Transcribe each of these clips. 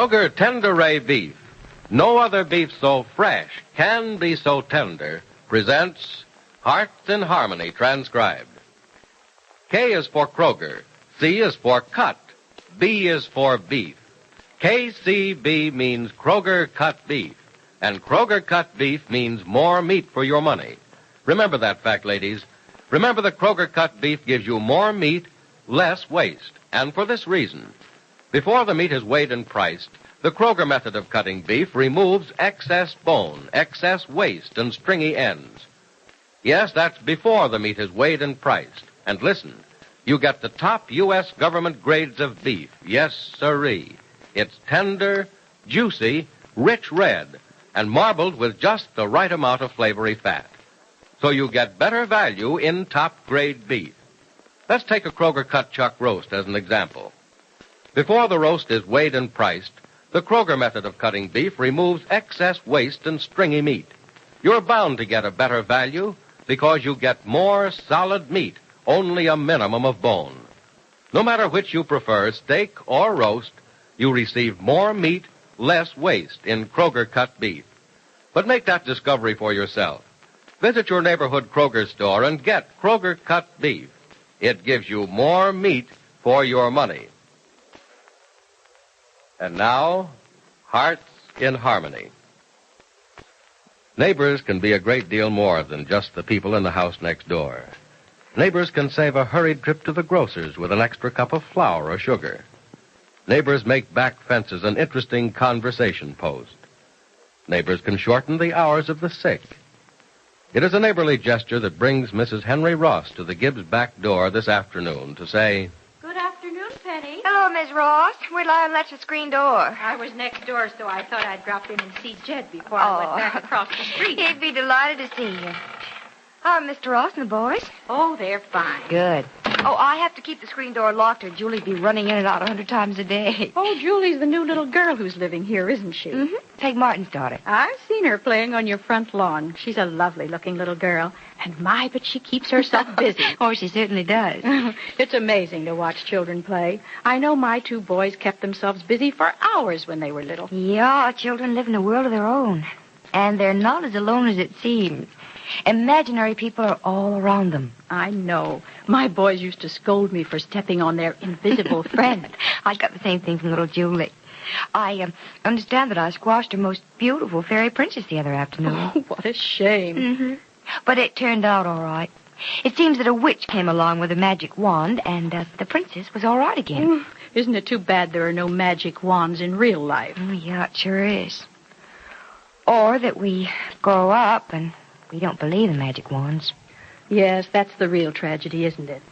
Kroger Tenderay Beef. No other beef so fresh can be so tender. Presents Hearts in Harmony, transcribed. K is for Kroger. C is for cut. B is for beef. KCB means Kroger cut beef. And Kroger cut beef means more meat for your money. Remember that fact, ladies. Remember that Kroger cut beef gives you more meat, less waste. And for this reason. Before the meat is weighed and priced, the Kroger method of cutting beef removes excess bone, excess waste, and stringy ends. Yes, that's before the meat is weighed and priced. And listen, you get the top U.S. government grades of beef. Yes, sirree. It's tender, juicy, rich red, and marbled with just the right amount of flavory fat. So you get better value in top-grade beef. Let's take a Kroger cut chuck roast as an example. Before the roast is weighed and priced, the Kroger method of cutting beef removes excess waste and stringy meat. You're bound to get a better value because you get more solid meat, only a minimum of bone. No matter which you prefer, steak or roast, you receive more meat, less waste in Kroger cut beef. But make that discovery for yourself. Visit your neighborhood Kroger store and get Kroger cut beef. It gives you more meat for your money. And now, Hearts in Harmony. Neighbors can be a great deal more than just the people in the house next door. Neighbors can save a hurried trip to the grocer's with an extra cup of flour or sugar. Neighbors make back fences an interesting conversation post. Neighbors can shorten the hours of the sick. It is a neighborly gesture that brings Mrs. Henry Ross to the Gibbs back door this afternoon to say, Good afternoon, Penny. Hello, Miss Ross. Where'd I let the screen door? I was next door, so I thought I'd drop in and see Jed before I went back across the street. He'd be delighted to see you. How are Mr. Ross and the boys? Oh, they're fine. Good. Oh, I have to keep the screen door locked or Julie'd be running in and out 100 times a day. Oh, Julie's the new little girl who's living here, isn't she? Mm-hmm. Peg Martin's daughter. I've seen her playing on your front lawn. She's a lovely-looking little girl. And my, but she keeps herself busy. Oh, she certainly does. It's amazing to watch children play. I know my two boys kept themselves busy for hours when they were little. Yeah, children live in a world of their own. And they're not as alone as it seems. Imaginary people are all around them. I know. My boys used to scold me for stepping on their invisible friend. I got the same thing from little Julie. I understand that I squashed her most beautiful fairy princess the other afternoon. Oh, what a shame. Mm-hmm. But it turned out all right. It seems that a witch came along with a magic wand, and the princess was all right again. Isn't it too bad there are no magic wands in real life? Oh, yeah, it sure is. Or that we grow up and we don't believe in magic wands. Yes, that's the real tragedy, isn't it?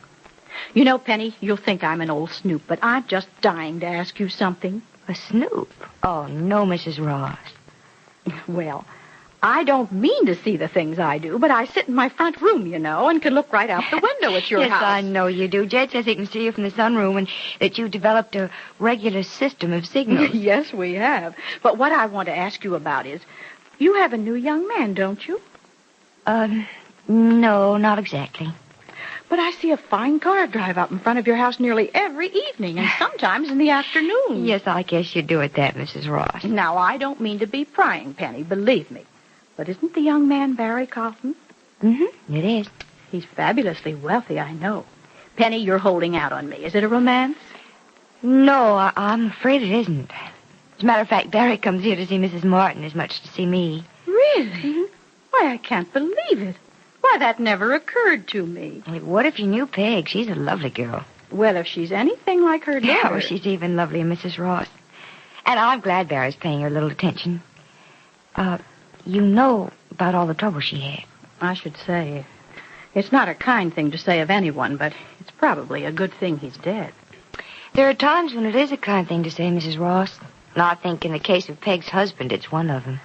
You know, Penny, you'll think I'm an old snoop, but I'm just dying to ask you something. A snoop? Oh, no, Mrs. Ross. Well, I don't mean to see the things I do, but I sit in my front room, you know, and can look right out the window at your yes, house. Yes, I know you do. Jed says he can see you from the sunroom and that you developed a regular system of signals. Yes, we have. But what I want to ask you about is, you have a new young man, don't you? No, not exactly. But I see a fine car drive up in front of your house nearly every evening, and sometimes in the afternoon. Yes, I guess you do at that, Mrs. Ross. Now, I don't mean to be prying, Penny, believe me. But isn't the young man Barry Carlton? Mm-hmm, it is. He's fabulously wealthy, I know. Penny, you're holding out on me. Is it a romance? No, I'm afraid it isn't. As a matter of fact, Barry comes here to see Mrs. Martin as much to see me. Really? Mm-hmm. Why, I can't believe it. Why, that never occurred to me. Hey, what if you knew Peg? She's a lovely girl. Well, if she's anything like her daughter... Yeah, well, she's even lovelier, Mrs. Ross. And I'm glad Barry's paying her a little attention. You know about all the trouble she had. I should say. It's not a kind thing to say of anyone, but it's probably a good thing he's dead. There are times when it is a kind thing to say, Mrs. Ross. And I think in the case of Peg's husband, it's one of them.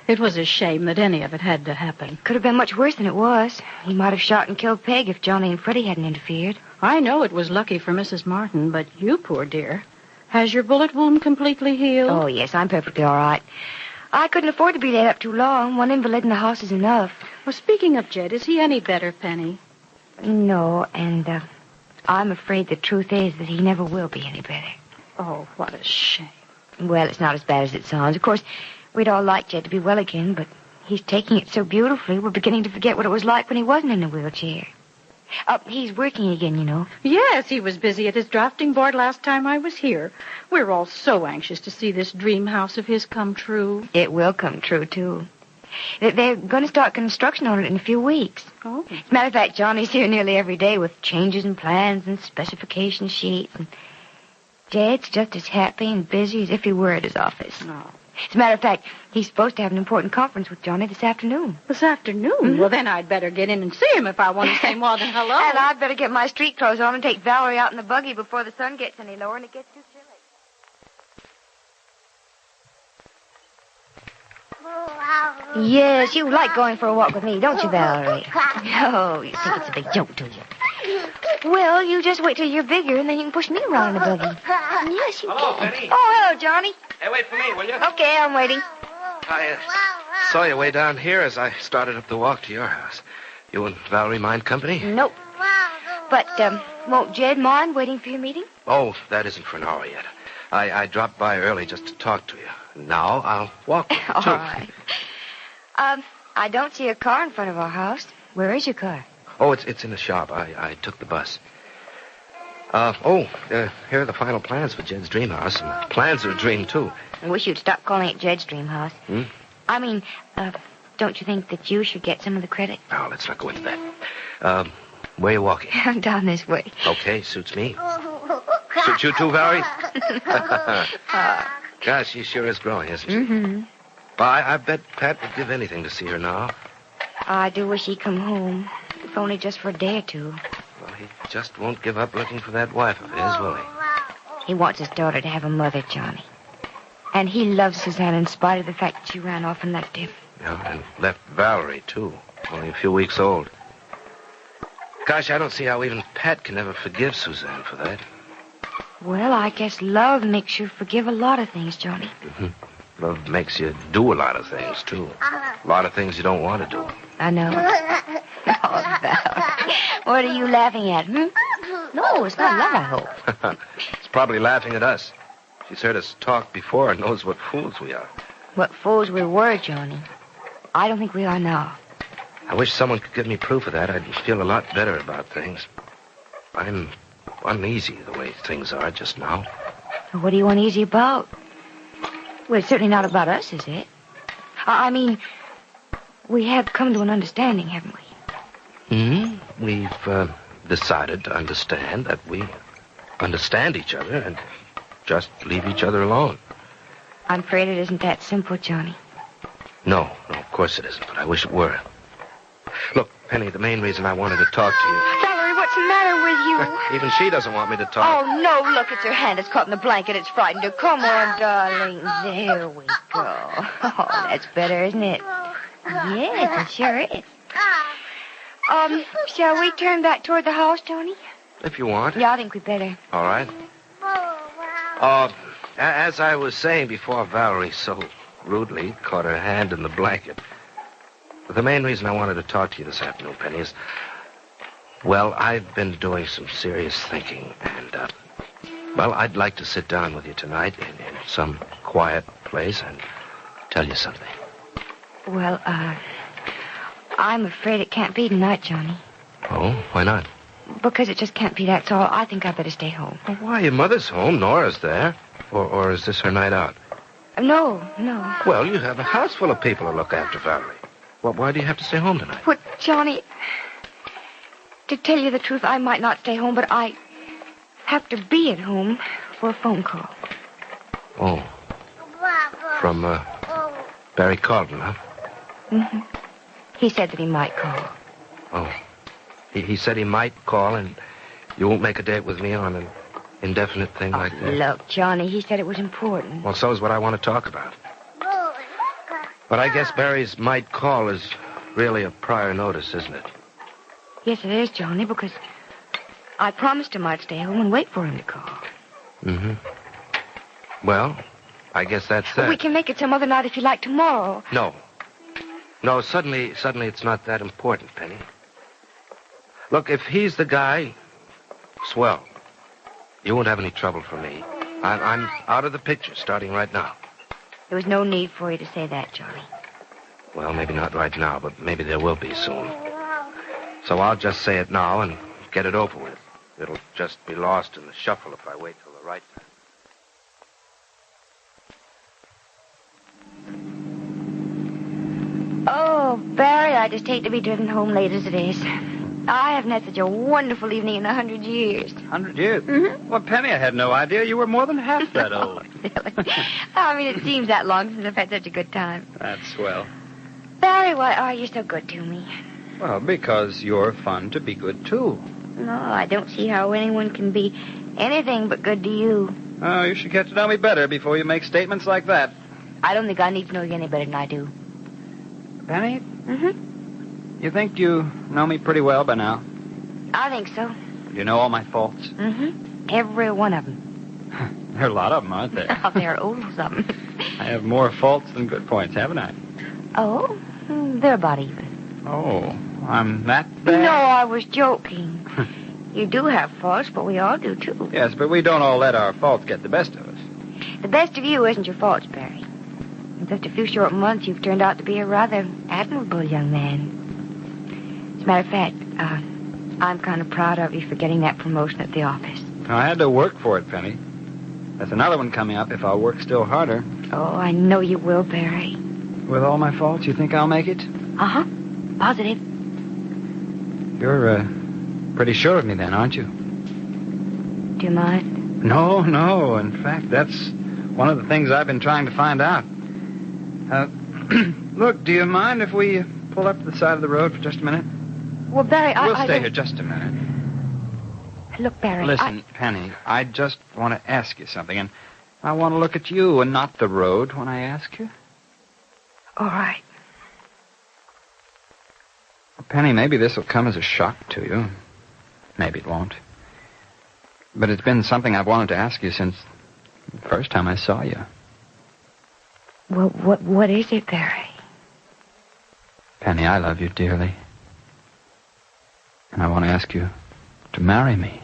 It was a shame that any of it had to happen. Could have been much worse than it was. He might have shot and killed Peg if Johnny and Freddie hadn't interfered. I know it was lucky for Mrs. Martin, but you, poor dear, has your bullet wound completely healed? Oh, yes, I'm perfectly all right. I couldn't afford to be laid up too long. One invalid in the house is enough. Well, speaking of Jed, is he any better, Penny? No, and I'm afraid the truth is that he never will be any better. Oh, what a shame. Well, it's not as bad as it sounds. Of course, we'd all like Jed to be well again, but he's taking it so beautifully, we're beginning to forget what it was like when he wasn't in a wheelchair. He's working again, you know. Yes, he was busy at his drafting board last time I was here. We're all so anxious to see this dream house of his come true. It will come true, too. They're going to start construction on it in a few weeks. Oh. As a matter of fact, Johnny's here nearly every day with changes and plans and specification sheets. And Jed's just as happy and busy as if he were at his office. No. As a matter of fact, he's supposed to have an important conference with Johnny this afternoon. This afternoon? Mm-hmm. Well, then I'd better get in and see him if I want to say more than hello. And I'd better get my street clothes on and take Valerie out in the buggy before the sun gets any lower and it gets too chilly. Yes, you like going for a walk with me, don't you, Valerie? Oh, you think it's a big joke, do you? Well, you just wait till you're bigger, and then you can push me around in the buggy. Yes, you Hello, can. Penny. Oh, hello, Johnny. Hey, wait for me, will you? Okay, I'm waiting. I saw you way down here as I started up the walk to your house. You and Valerie mind company? Nope. But, won't Jed mind waiting for your meeting? Oh, that isn't for an hour yet. I dropped by early just to talk to you. Now I'll walk. All right. I don't see a car in front of our house. Where is your car? Oh, it's in the shop. I took the bus. Here are the final plans for Jed's dream house. And the plans are a dream, too. I wish you'd stop calling it Jed's dream house. Hmm? I mean, don't you think that you should get some of the credit? No, let's not go into that. Where are you walking? Down this way. Okay, suits me. Suits you too, Valerie? Gosh, she sure is growing, isn't she? Mm-hmm. But I bet Pat would give anything to see her now. I do wish he'd come home, if only just for a day or two. Well, he just won't give up looking for that wife of his, will he? He wants his daughter to have a mother, Johnny. And he loves Suzanne in spite of the fact that she ran off and left him. Yeah, and left Valerie, too. Only a few weeks old. Gosh, I don't see how even Pat can ever forgive Suzanne for that. Well, I guess love makes you forgive a lot of things, Johnny. Mm-hmm. Love makes you do a lot of things, too. A lot of things you don't want to do. I know. Oh, Valerie. What are you laughing at, No, it's not love, I hope. It's probably laughing at us. She's heard us talk before and knows what fools we are. What fools we were, Johnny. I don't think we are now. I wish someone could give me proof of that. I'd feel a lot better about things. I'm uneasy the way things are just now. Well, what are you uneasy about? Well, it's certainly not about us, is it? I mean, we have come to an understanding, haven't we? Mm-hmm. We've decided to understand that we understand each other and just leave each other alone. I'm afraid it isn't that simple, Johnny. No, of course it isn't, but I wish it were. Look, Penny, the main reason I wanted to talk to you... Valerie, what's the matter with you? Even she doesn't want me to talk. Oh, no, look, it's her hand. It's caught in the blanket. It's frightened her. Come on, darling. There we go. Oh, that's better, isn't it? Yes, it sure is. Shall we turn back toward the house, Johnny? If you want. Yeah, I think we'd better. All right. As I was saying before, Valerie so rudely caught her hand in the blanket. But the main reason I wanted to talk to you this afternoon, Penny, is... Well, I've been doing some serious thinking, and, I'd like to sit down with you tonight in some quiet place and tell you something. Well, I'm afraid it can't be tonight, Johnny. Oh, why not? Because it just can't be, that's all. I think I better stay home. Well, why? Your mother's home. Nora's there. Or is this her night out? No. Well, you have a house full of people to look after Valerie. Well, why do you have to stay home tonight? Well, Johnny, to tell you the truth, I might not stay home, but I have to be at home for a phone call. Oh. From, Barry Carlton, huh? Mm-hmm. He said that he might call. Oh. He said he might call, and you won't make a date with me on an indefinite thing like that? Look, Johnny, he said it was important. Well, so is what I want to talk about. But I guess Barry's might call is really a prior notice, isn't it? Yes, it is, Johnny, because I promised him I'd stay home and wait for him to call. Mm-hmm. Well, I guess that's that. We can make it some other night if you like tomorrow. No, suddenly it's not that important, Penny. Look, if he's the guy, swell. You won't have any trouble from me. I'm out of the picture starting right now. There was no need for you to say that, Charlie. Well, maybe not right now, but maybe there will be soon. So I'll just say it now and get it over with. It'll just be lost in the shuffle if I wait till the right time. Oh, Barry, I just hate to be driven home late as it is. I haven't had such a wonderful evening in 100 years. 100 years? Mm-hmm. Well, Penny, I had no idea you were more than half that old. Silly. I mean, it seems that long since I've had such a good time. That's swell. Barry, why are you so good to me? Well, because you're fun to be good, too. No, I don't see how anyone can be anything but good to you. Oh, you should get to know me better before you make statements like that. I don't think I need to know you any better than I do. Penny, Mm-hmm. you think you know me pretty well by now? I think so. You know all my faults? Mm-hmm. Every one of them. There are a lot of them, aren't there? There are old some. I have more faults than good points, haven't I? Oh? They're about even. Oh, I'm that bad? No, I was joking. You do have faults, but we all do, too. Yes, but we don't all let our faults get the best of us. The best of you isn't your faults, Barry. In just a few short months, you've turned out to be a rather admirable young man. As a matter of fact, I'm kind of proud of you for getting that promotion at the office. I had to work for it, Penny. There's another one coming up if I'll work still harder. Oh, I know you will, Barry. With all my faults, you think I'll make it? Uh-huh. Positive. You're, pretty sure of me then, aren't you? Do you mind? No. In fact, that's one of the things I've been trying to find out. Look, do you mind if we pull up to the side of the road for just a minute? Well, Barry, We'll I stay don't- here just a minute. Look, Barry, Listen, Penny, I just want to ask you something, and I want to look at you and not the road when I ask you. All right. Penny, maybe this will come as a shock to you. Maybe it won't. But it's been something I've wanted to ask you since the first time I saw you. Well, what is it, Barry? Penny, I love you dearly. And I want to ask you to marry me.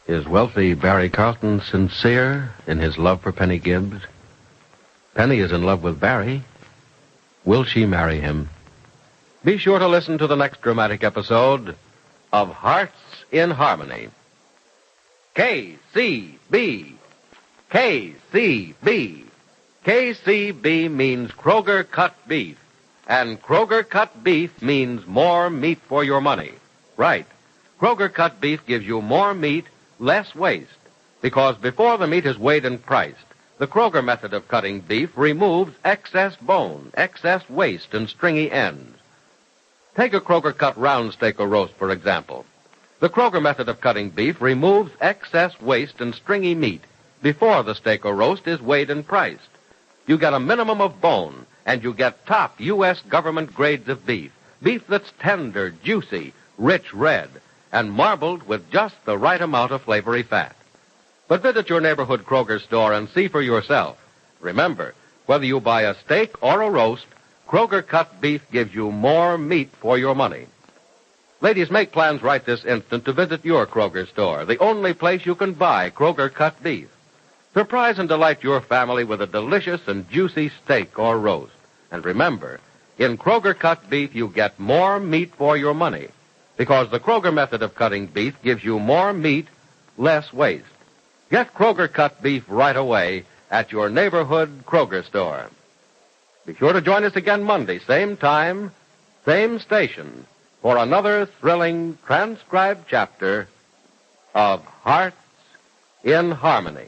Is wealthy Barry Carlton sincere in his love for Penny Gibbs? Penny is in love with Barry. Will she marry him? Be sure to listen to the next dramatic episode of Hearts in Harmony. KCB. KCB. KCB means Kroger cut beef. And Kroger cut beef means more meat for your money. Right. Kroger cut beef gives you more meat, less waste. Because before the meat is weighed and priced, the Kroger method of cutting beef removes excess bone, excess waste, and stringy ends. Take a Kroger cut round steak or roast, for example. The Kroger method of cutting beef removes excess waste and stringy meat before the steak or roast is weighed and priced. You get a minimum of bone, and you get top U.S. government grades of beef. Beef that's tender, juicy, rich red, and marbled with just the right amount of flavory fat. But visit your neighborhood Kroger store and see for yourself. Remember, whether you buy a steak or a roast, Kroger cut beef gives you more meat for your money. Ladies, make plans right this instant to visit your Kroger store, the only place you can buy Kroger cut beef. Surprise and delight your family with a delicious and juicy steak or roast. And remember, in Kroger cut beef, you get more meat for your money, because the Kroger method of cutting beef gives you more meat, less waste. Get Kroger cut beef right away at your neighborhood Kroger store. Be sure to join us again Monday, same time, same station, for another thrilling transcribed chapter of Hearts in Harmony.